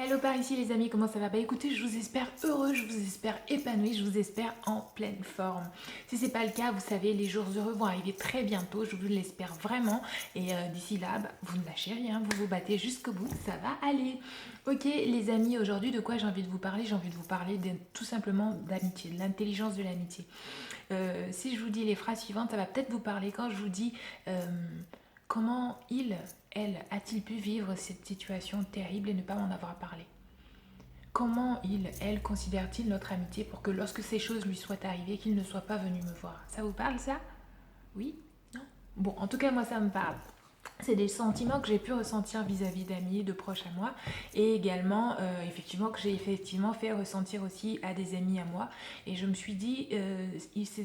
Hello par ici les amis, comment ça va? Bah écoutez, je vous espère heureux, je vous espère épanoui, je vous espère en pleine forme. Si c'est pas le cas, vous savez, les jours heureux vont arriver très bientôt, je vous l'espère vraiment. Et d'ici là, bah, vous ne lâchez rien, vous vous battez jusqu'au bout, ça va aller. Ok les amis, aujourd'hui de quoi j'ai envie de vous parler? J'ai envie de vous parler tout simplement d'amitié, de l'intelligence de l'amitié. Si je vous dis les phrases suivantes, ça va peut-être vous parler quand je vous dis comment elle, a-t-il pu vivre cette situation terrible et ne pas m'en avoir parlé? Comment elle, considère-t-il notre amitié pour que lorsque ces choses lui soient arrivées, qu'il ne soit pas venu me voir? Ça vous parle ça? Oui? Non? Bon, en tout cas, moi, ça me parle. C'est des sentiments que j'ai pu ressentir vis-à-vis d'amis, de proches à moi, et également, effectivement, que j'ai effectivement fait ressentir aussi à des amis à moi. Et je me suis dit,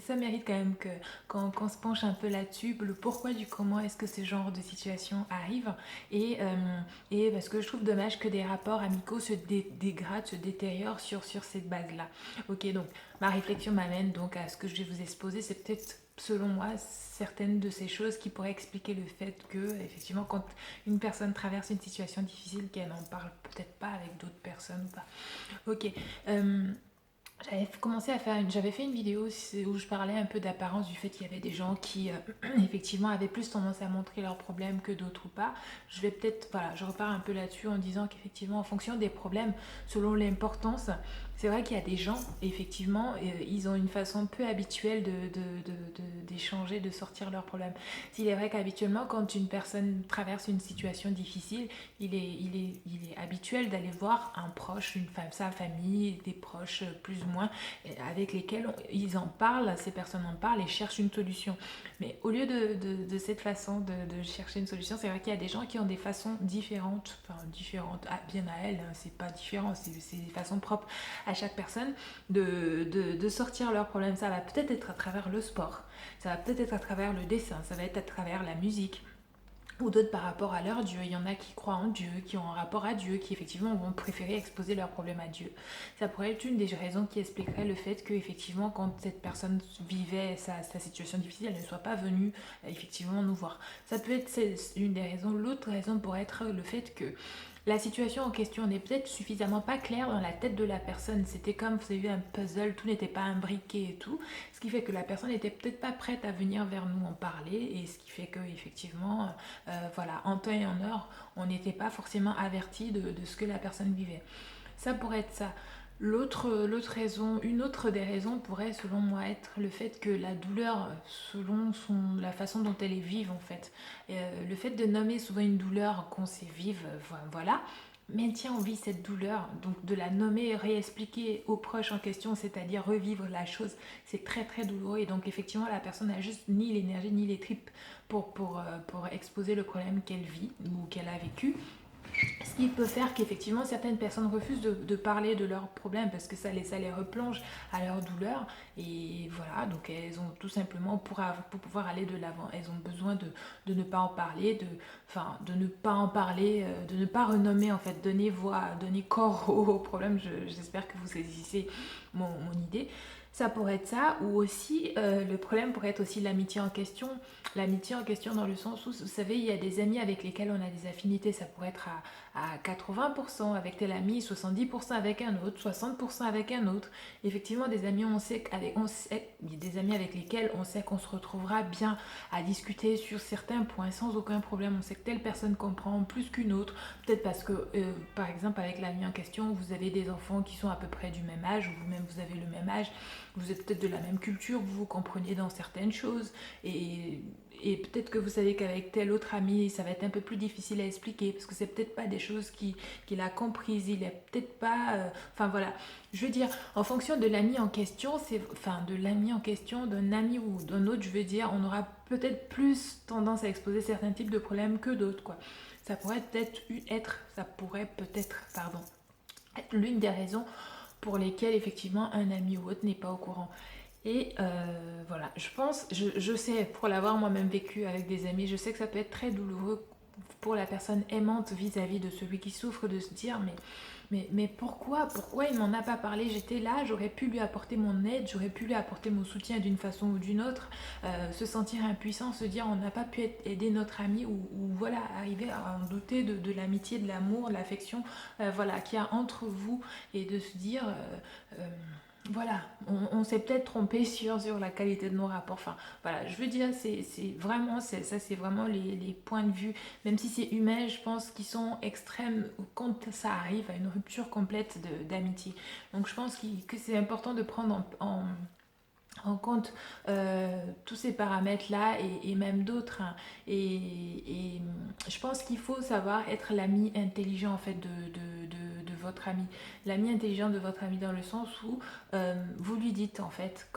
ça mérite quand même que qu'on se penche un peu là-dessus, le pourquoi du comment est-ce que ce genre de situation arrive, et, parce que je trouve dommage que des rapports amicaux se dégradent, se détériorent sur cette base-là. Ok, donc ma réflexion m'amène donc à ce que je vais vous exposer, c'est peut-être selon moi, certaines de ces choses qui pourraient expliquer le fait que, effectivement, quand une personne traverse une situation difficile, qu'elle n'en parle peut-être pas avec d'autres personnes ou pas. Ok. J'avais fait une vidéo où je parlais un peu d'apparence du fait qu'il y avait des gens qui effectivement avaient plus tendance à montrer leurs problèmes que d'autres ou pas. Je vais peut-être, voilà, je repars un peu là-dessus en disant qu'effectivement en fonction des problèmes, selon l'importance, c'est vrai qu'il y a des gens, effectivement, ils ont une façon peu habituelle d'échanger, de sortir leurs problèmes. S'il est vrai qu'habituellement, quand une personne traverse une situation difficile, il est habituel d'aller voir un proche, une femme, sa famille, des proches plus ou moins, avec lesquels ils en parlent, ces personnes en parlent et cherchent une solution. Mais au lieu de cette façon de chercher une solution, c'est vrai qu'il y a des gens qui ont des façons différentes, enfin différentes, bien à elles, hein, c'est pas différent, c'est des façons propres à chaque personne de sortir leurs problèmes. Ça va peut-être être à travers le sport, ça va peut-être être à travers le dessin, ça va être à travers la musique, ou d'autres par rapport à leur Dieu. Il y en a qui croient en Dieu, qui ont un rapport à Dieu, qui effectivement vont préférer exposer leurs problèmes à Dieu. Ça pourrait être une des raisons qui expliquerait le fait que effectivement quand cette personne vivait sa situation difficile, elle ne soit pas venue effectivement nous voir. Ça peut être une des raisons. L'autre raison pourrait être le fait que la situation en question n'est peut-être suffisamment pas claire dans la tête de la personne. C'était comme, vous avez vu, un puzzle, tout n'était pas imbriqué et tout. Ce qui fait que la personne n'était peut-être pas prête à venir vers nous en parler. Et ce qui fait que, effectivement, voilà, en temps et en heure, on n'était pas forcément averti de ce que la personne vivait. Ça pourrait être ça. L'autre raison, une autre des raisons pourrait, selon moi, être le fait que la douleur, selon la façon dont elle est vive, en fait, le fait de nommer souvent une douleur qu'on sait vive, voilà, maintient en vie cette douleur, donc de la nommer et réexpliquer aux proches en question, c'est-à-dire revivre la chose, c'est très très douloureux et donc effectivement la personne n'a juste ni l'énergie ni les tripes pour exposer le problème qu'elle vit ou qu'elle a vécu. Ce qui peut faire qu'effectivement certaines personnes refusent de parler de leurs problèmes parce que ça les replonge à leur douleur et voilà, donc elles ont tout simplement pour pouvoir aller de l'avant, elles ont besoin de ne pas en parler, de ne pas en parler, de ne pas renommer en fait, donner voix, donner corps au problème. J'espère que vous saisissez mon idée. Ça pourrait être ça, ou aussi le problème pourrait être aussi l'amitié en question dans le sens où, vous savez, il y a des amis avec lesquels on a des affinités, ça pourrait être à 80% avec tel ami, 70% avec un autre, 60% avec un autre. Effectivement, des amis, des amis avec lesquels on sait qu'on se retrouvera bien à discuter sur certains points sans aucun problème, on sait que telle personne comprend plus qu'une autre, peut-être parce que, par exemple, avec l'ami en question, vous avez des enfants qui sont à peu près du même âge, ou vous-même vous avez le même âge, vous êtes peut-être de la même culture, vous vous comprenez dans certaines choses, et peut-être que vous savez qu'avec tel autre ami, ça va être un peu plus difficile à expliquer, parce que c'est peut-être pas des choses qu'il a comprises, il est peut-être pas... Enfin voilà, je veux dire, en fonction de l'ami en question, de l'ami en question, d'un ami ou d'un autre, je veux dire, on aura peut-être plus tendance à exposer certains types de problèmes que d'autres, quoi. Ça pourrait peut-être, pardon, être l'une des raisons pour lesquels effectivement un ami ou autre n'est pas au courant. Et voilà, je sais, pour l'avoir moi-même vécu avec des amis, je sais que ça peut être très douloureux pour la personne aimante vis-à-vis de celui qui souffre, de se dire mais pourquoi il m'en a pas parlé? J'étais là, j'aurais pu lui apporter mon aide, j'aurais pu lui apporter mon soutien d'une façon ou d'une autre. Se sentir impuissant, se dire on n'a pas pu aider notre ami, ou voilà, arriver à en douter de l'amitié, de l'amour, de l'affection, voilà, qu'il y a entre vous, et de se dire euh, voilà, on s'est peut-être trompé sur la qualité de nos rapports. Enfin, voilà, je veux dire, c'est vraiment, ça c'est vraiment les points de vue, même si c'est humain, je pense qu'ils sont extrêmes quand ça arrive à une rupture complète d'amitié. Donc je pense que c'est important de prendre en compte tous ces paramètres-là, et même d'autres, hein. Et je pense qu'il faut savoir être l'ami intelligent en fait de votre ami. L'ami intelligent de votre ami dans le sens où vous lui dites en fait,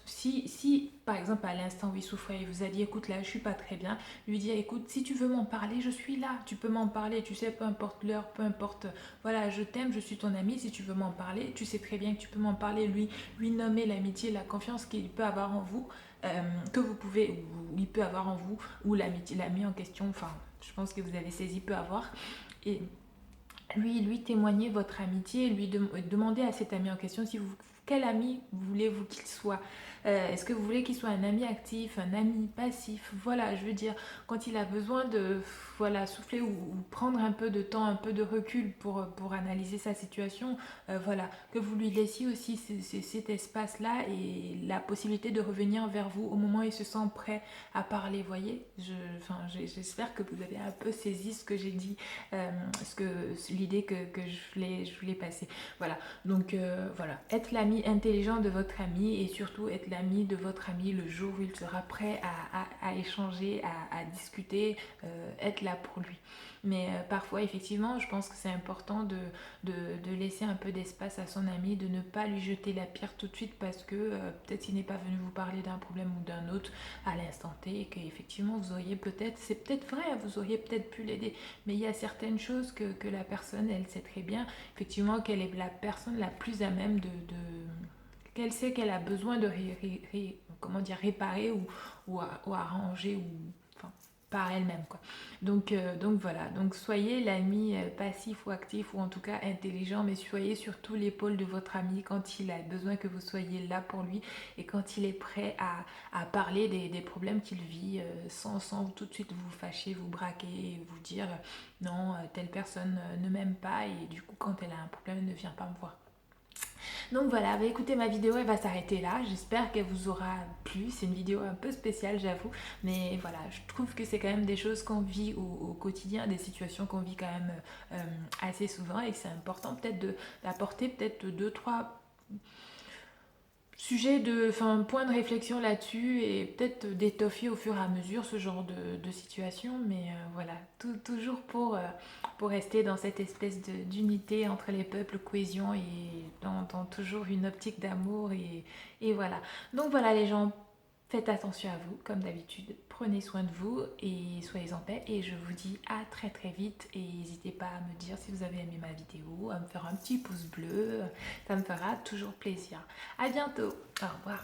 si par exemple à l'instant où il souffrait, il vous a dit écoute là je suis pas très bien, lui dire écoute si tu veux m'en parler je suis là, tu peux m'en parler, tu sais peu importe l'heure, peu importe, voilà je t'aime, je suis ton ami, si tu veux m'en parler, tu sais très bien que tu peux m'en parler, lui nommer l'amitié, la confiance qu'il peut avoir en vous, que vous pouvez, ou il peut avoir en vous, ou l'amitié, l'ami en question, enfin, je pense que vous avez saisi, peut avoir, et lui témoigner votre amitié, demander à cet ami en question si vous, quel ami voulez-vous qu'il soit. Est-ce que vous voulez qu'il soit un ami actif, un ami passif? Voilà, je veux dire, quand il a besoin de voilà, souffler, ou prendre un peu de temps, un peu de recul pour analyser sa situation, voilà, que vous lui laissiez aussi cet espace-là et la possibilité de revenir vers vous au moment où il se sent prêt à parler, voyez. J'espère que vous avez un peu saisi ce que j'ai dit, l'idée que je voulais passer. Voilà, donc voilà, être l'ami intelligent de votre ami, et surtout être l'ami de votre ami le jour où il sera prêt à échanger, à discuter, être là pour lui. Mais parfois, effectivement, je pense que c'est important de laisser un peu d'espace à son ami, de ne pas lui jeter la pierre tout de suite parce que peut-être qu'il n'est pas venu vous parler d'un problème ou d'un autre à l'instant T, et qu'effectivement vous auriez peut-être, c'est peut-être vrai, vous auriez peut-être pu l'aider, mais il y a certaines choses que la personne, elle sait très bien, effectivement, qu'elle est la personne la plus à même qu'elle sait qu'elle a besoin de comment dire, réparer, ou arranger, ou enfin, par elle-même quoi. Donc voilà, donc soyez l'ami passif ou actif, ou en tout cas intelligent, mais soyez surtout l'épaule de votre ami quand il a besoin que vous soyez là pour lui, et quand il est prêt à parler des problèmes qu'il vit, sans tout de suite vous fâcher, vous braquer, et vous dire non, telle personne ne m'aime pas, et du coup quand elle a un problème elle ne vient pas me voir. Donc voilà, bah écoutez, ma vidéo elle va s'arrêter là. J'espère qu'elle vous aura plu. C'est une vidéo un peu spéciale, j'avoue. Mais voilà, je trouve que c'est quand même des choses qu'on vit au quotidien, des situations qu'on vit quand même assez souvent. Et c'est important peut-être d'apporter peut-être deux, trois sujet enfin, point de réflexion là-dessus, et peut-être d'étoffer au fur et à mesure ce genre de situation, mais voilà, toujours pour rester dans cette espèce d'unité entre les peuples, cohésion, et dans toujours une optique d'amour, et voilà. Donc voilà les gens, faites attention à vous, comme d'habitude, prenez soin de vous et soyez en paix, et je vous dis à très très vite, et n'hésitez pas à me dire si vous avez aimé ma vidéo, à me faire un petit pouce bleu, ça me fera toujours plaisir. À bientôt, au revoir.